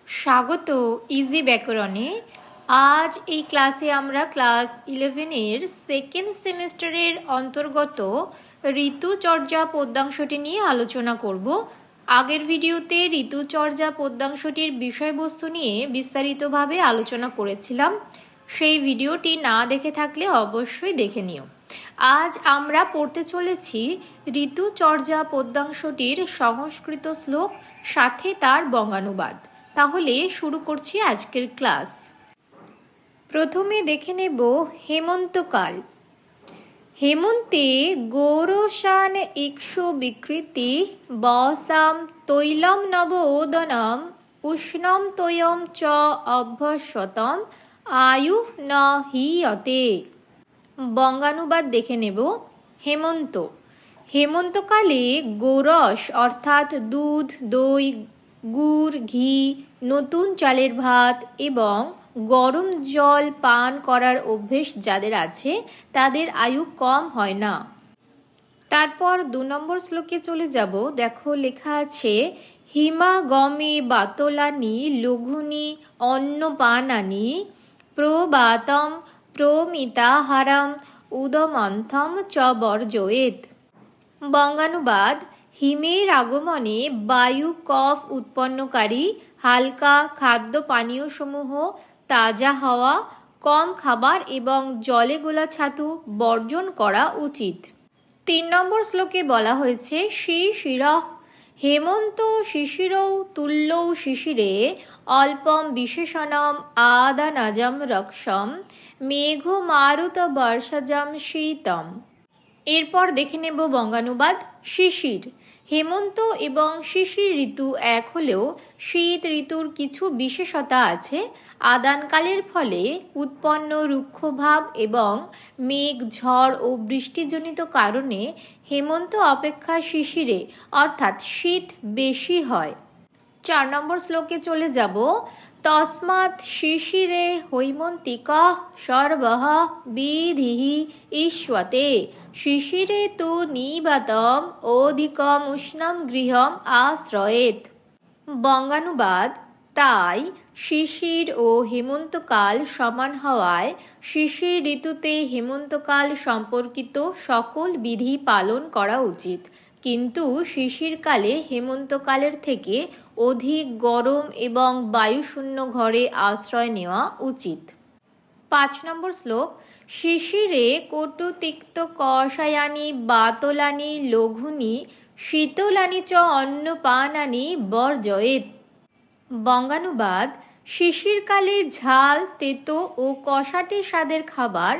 স্বাগত ইজি ব্যাকরণে। আজ এই ক্লাসে আমরা ক্লাস 11-এর সেকেন্ড সেমিস্টারের অন্তর্গত ঋতুচর্যা পদ্যাংশটি নিয়ে আলোচনা করব। আগের ভিডিওতে ঋতুচর্যা পদ্যাংশটির বিষয়বস্তু নিয়ে বিস্তারিতভাবে আলোচনা করেছিলাম। সেই ভিডিওটি না দেখে থাকলে অবশ্যই দেখে নিও। আজ আমরা পড়তে চলেছি ঋতুচর্যা পদ্যাংশটির সংস্কৃত শ্লোক সাথে তার বঙ্গানুবাদ। তাহলে শুরু করছি আজকের ক্লাস। প্রথমে দেখে নেব হেমন্তকাল। হেমন্তে গৌরশান ইক্ষু বিকৃতি বসাম তৈলম নব ওদনম উষ্ণম তৈয়ম চ অভ্যসতম আয়ু ন হিয়তে। বঙ্গানুবাদ দেখে নেব। হেমন্ত, হেমন্তকালে গোরস অর্থাৎ দুধ, দই, গুড়, ঘি, নতুন চালের ভাত এবং গরম জল পান করার অভ্যেস যাদের আছে তাদের আয়ু কম হয় না। তারপর 2 নম্বর শ্লোকে চলে যাব। দেখো লেখা আছে হিমাগমে বাতলানি লঘুনি অন্নপানানি প্রবাতম প্রমিতাহারম উদমন্থম চ বর্জয়েত। বঙ্গানুবাদ হিমের আগমনে বায়ু কফ উৎপন্নকারী হালকা খাদ্য পানীয় সমূহ, তাজা হাওয়া, কম খাবার এবং জলে গোলা ছাতু বর্জন করা উচিত। 3 নম্বর শ্লোকে বলা হয়েছে শিশিরঃ হেমন্ত শিশিরৌ তুল্যৌ শিশিরে অল্পম বিশেষণম আদানাজম রক্ষম মেঘ মারুত বর্ষাজম শীতম। এরপর দেখে নেব বঙ্গানুবাদ। শিশির, হেমন্ত এবং শিশির ঋতু এক হলেও শীত ঋতুর কিছু বিশেষতা আছে। আদানকালের ফলে উৎপন্ন রুক্ষভাব এবং মেঘ, ঝড় ও বৃষ্টিজনিত কারণে হেমন্ত অপেক্ষা শিশিরে অর্থাৎ শীত বেশি হয়। 4 নম্বর শ্লোকে চলে যাব। তস্মাৎ শিশিরে হৈমন্তিকঃ সর্বঃ বিধিঃ ঈষ্যতে শিশিরে তু নিবাতম অধিকম উষ্ণম গৃহম আশ্রয়েত। বঙ্গানুবাদ তাই শিশির ও হেমন্তকাল সমান হওয়ায় শিশির ঋতুতে হেমন্তকাল সম্পর্কিত সকল বিধি পালন করা উচিত, কিন্তু শিশিরকালে হেমন্তকালের থেকে অধিক গরম এবং বায়ুশূন্য ঘরে আশ্রয় নেওয়া উচিত। 5 নম্বর শ্লোক শিশিরে কটু তিক্ত কষায়ানি বাতলানি লঘুনি শীতলানি চ অন্নপানানি বর্জয়েত। বঙ্গানুবাদ শিশিরকালে ঝাল, তেতো ও কষাটে স্বাদের খাবার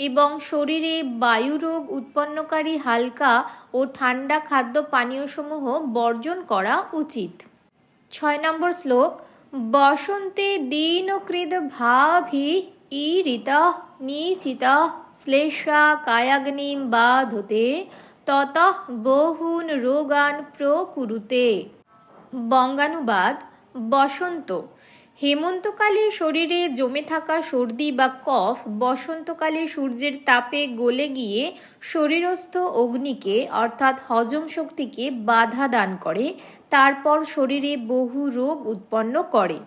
এবং শরীরে বায়ুরোগ উৎপন্নকারী হালকা ও ঠান্ডা খাদ্য পানীয়সমূহ বর্জন করা উচিত। 6 নম্বর শ্লোক বসন্তে দীনকৃদ ভাভি ঈরিতঃ নিচিতঃ শ্লেষা কায়াগ্নিম বাধতে ততঃ বহুন রোগান প্রকুরুতে। বঙ্গানুবাদ বসন্ত, হেমন্তকালে শরীরে জমে থাকা সর্দি বা কফ বসন্তকালে সূর্যের তাপে গলে গিয়ে শরীরস্থ অগ্নিকে অর্থাৎ হজম শক্তিকে বাধা দান করে, তারপর শরীরে বহু রোগ উৎপন্ন করে।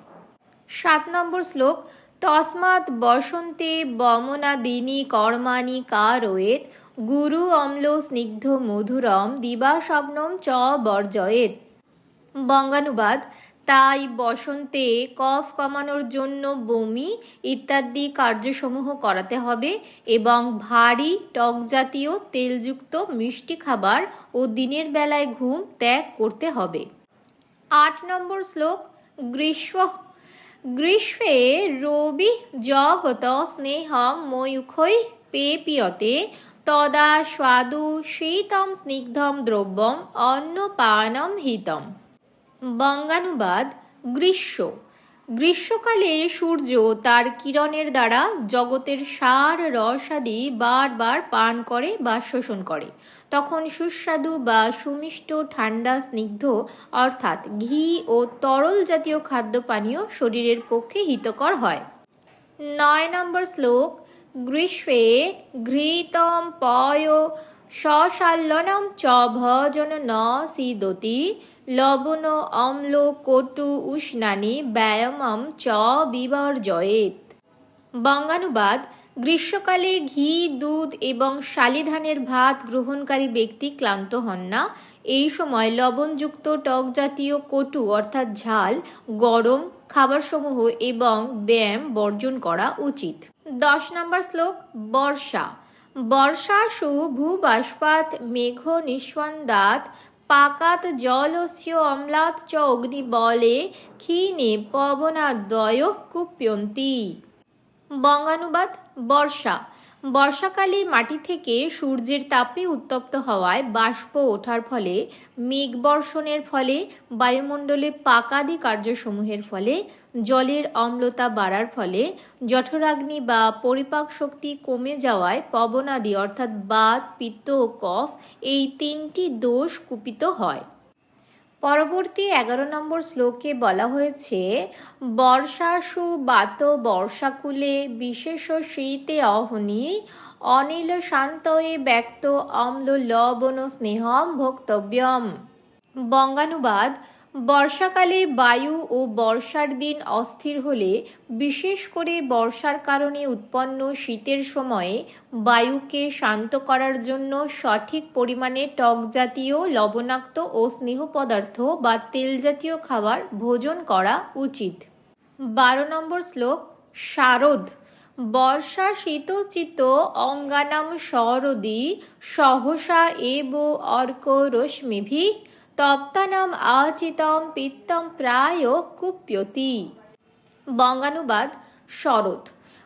7 নম্বর শ্লোক তস্মাৎ বসন্তে বমনাদীনি কর্মাণি কারয়েত গুরু অম্ল স্নিগ্ধ মধুরম দিবাস্বপ্নম চ বর্জয়েত। বঙ্গানুবাদ তাই বসন্তে কফ কমানোর জন্য বমি ইত্যাদি কার্যসমূহ করাতে হবে এবং ভারী টক জাতীয় তেলযুক্ত মিষ্টি খাবার ও দিনের বেলায় ঘুম ত্যাগ করতে হবে। 8 নম্বর শ্লোক গ্রীষ্ম, গ্রীষ্মে রবি জগত স্নেহম ময়ূখৈ পেপীয়তে তদা স্বাদু শীতম স্নিগ্ধম দ্রব্যম অন্নপানম হিতম। বঙ্গানুবাদ গ্রীষ্ম, গ্রীষ্মকালে সূর্য তার কিরণের দ্বারা জগতের সার রসাদি বারবার পান করে বা শোষণ করে, তখন সুস্বাদু বা সুমিষ্ট ঠান্ডা স্নিগ্ধ অর্থাৎ ঘি ও তরল জাতীয় খাদ্য পানীয় শরীরের পক্ষে হিতকর হয়। 9 নম্বর শ্লোক গ্রীষ্মে ঘৃতম পয় সশাল্যনম চ ভজন ন সিদতি লবণ অম্ল কটু উষ্ণানি ব্যায়ামম চ বিবর্জয়েত। বঙ্গানুবাদ: গ্রীষ্মকালে ঘি, দুধ এবং শালি ধানের ভাত গ্রহণকারী ব্যক্তি ক্লান্ত হন না। এই সময় লবণযুক্ত টক জাতীয় কটু অর্থাৎ ঝাল, গরম খাবারসমূহ এবং ব্যায়াম বর্জন করা উচিত। 10 নম্বর শ্লোক। বর্ষা। বর্ষাসু ভূবাষ্পাৎ মেঘ নিঃস্পন্দাৎ পাকাৎ জলস্য অম্লাৎ চ অগ্নিবলে ক্ষীণে পবনাদ্বয়ঃ কুপ্যন্তি। বঙ্গানুবাদ: বর্ষা। বর্ষাকালে মাটি থেকে সূর্যের তাপে উত্তপ্ত হওয়ায় বাষ্প ওঠার ফলে, মেঘ বর্ষণের ফলে, বায়ুমণ্ডলে পাকাদি কার্যসমূহের ফলে, জলের অম্লতা বাড়ার ফলে, জঠরাগ্নি বা পরিপাক শক্তি কমে যাওয়ায় পবনাদি অর্থাৎ বাত, পিত্ত ও কফ এই 3টি দোষ কুপিত হয়। পরবর্তী 11 নম্বর শ্লোকে বলা হয়েছে, বর্ষাসু বাত বর্ষাকুলে বিশেষ শীতে অহনি অনিল শান্তয়ে ব্যক্ত অম্ল লবণ স্নেহম ভোক্তব্যম। বঙ্গানুবাদ: বর্ষাকালে বায়ু ও বর্ষার দিন অস্থির হলে, বিশেষ করে বর্ষার কারণে উৎপন্ন শীতের সময়ে বায়ুকে শান্ত করার জন্য সঠিক পরিমাণে টক জাতীয়, লবণাক্ত ও স্নেহ পদার্থ বা তেল জাতীয় খাবার ভোজন করা উচিত। 12 নম্বর শ্লোক। শারদ। বর্ষা শীতোচিত অঙ্গানাম শরদি সহসা এব অর্ক রশ্মিভিঃ তপ্তানাম আচিতম পিত্তম প্রায় কুপ্যতি। বঙ্গানুবাদ: শরৎ।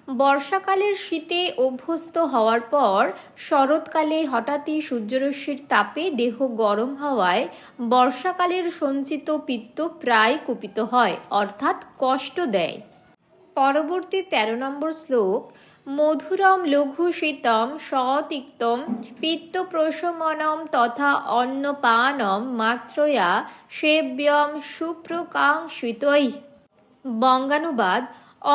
বর্ষাকালের শীতে অভ্যস্ত হওয়ার পর শরৎকালে হঠাৎই সূর্যরশ্মির তাপে দেহ গরম হওয়ায় বর্ষাকালের সঞ্চিত পিত্ত প্রায় কুপিত হয়, অর্থাৎ কষ্ট দেয়। পরবর্তী 13 নম্বর শ্লোক। মধুরম লঘু শীতম সতিক্তম পিত্ত প্রশমনম তথা অন্নপানম মাত্রয়া সেব্যম সুপ্রকাঙ্ক্ষিতৈঃ। বঙ্গানুবাদ: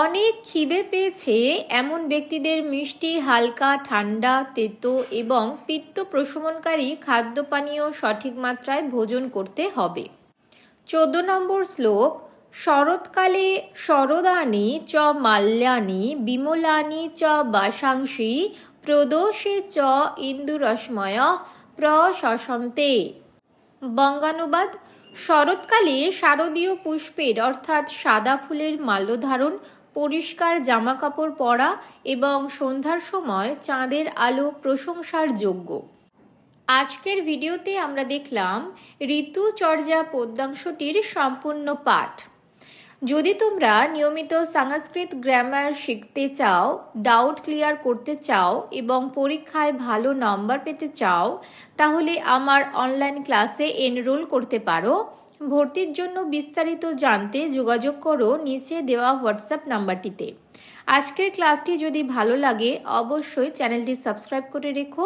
অনেক খিদে পেয়েছে এমন ব্যক্তিদের মিষ্টি, হালকা, ঠান্ডা, তেতো এবং পিত্ত প্রশমনকারী খাদ্যপানীয় সঠিক মাত্রায় ভোজন করতে হবে। 14 নম্বর শ্লোক। শরৎকালে শরদানি চ মাল্যানি বিমলানি চ বাসাংসি প্রদোষে চ ইন্দুরশ্ময়ঃ প্রশসন্তে। বঙ্গানুবাদ: শরৎকালে শারদীয় পুষ্পের অর্থাৎ সাদা ফুলের মাল্যধারণ, পরিষ্কার জামাকাপড় পরা এবং সন্ধ্যার সময় চাঁদের আলো প্রশংসার যোগ্য। আজকের ভিডিওতে আমরা দেখলাম ঋতুচর্যা পদ্যাংশটির সম্পূর্ণ পাঠ। যদি তোমরা নিয়মিত সংস্কৃত গ্রামার শিখতে চাও, ডাউট ক্লিয়ার করতে চাও এবং পরীক্ষায় ভালো নাম্বার পেতে চাও, তাহলে আমার অনলাইন ক্লাসে এনরোল করতে পারো। ভর্তির জন্য বিস্তারিত জানতে যোগাযোগ করো নিচে দেওয়া হোয়াটসঅ্যাপ নাম্বারটিতে। আজকের ক্লাসটি যদি ভালো লাগে অবশ্যই চ্যানেলটি সাবস্ক্রাইব করে রেখো।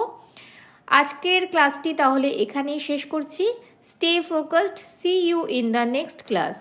আজকের ক্লাসটি তাহলে এখানেই শেষ করছি। Stay focused. See you in the next class.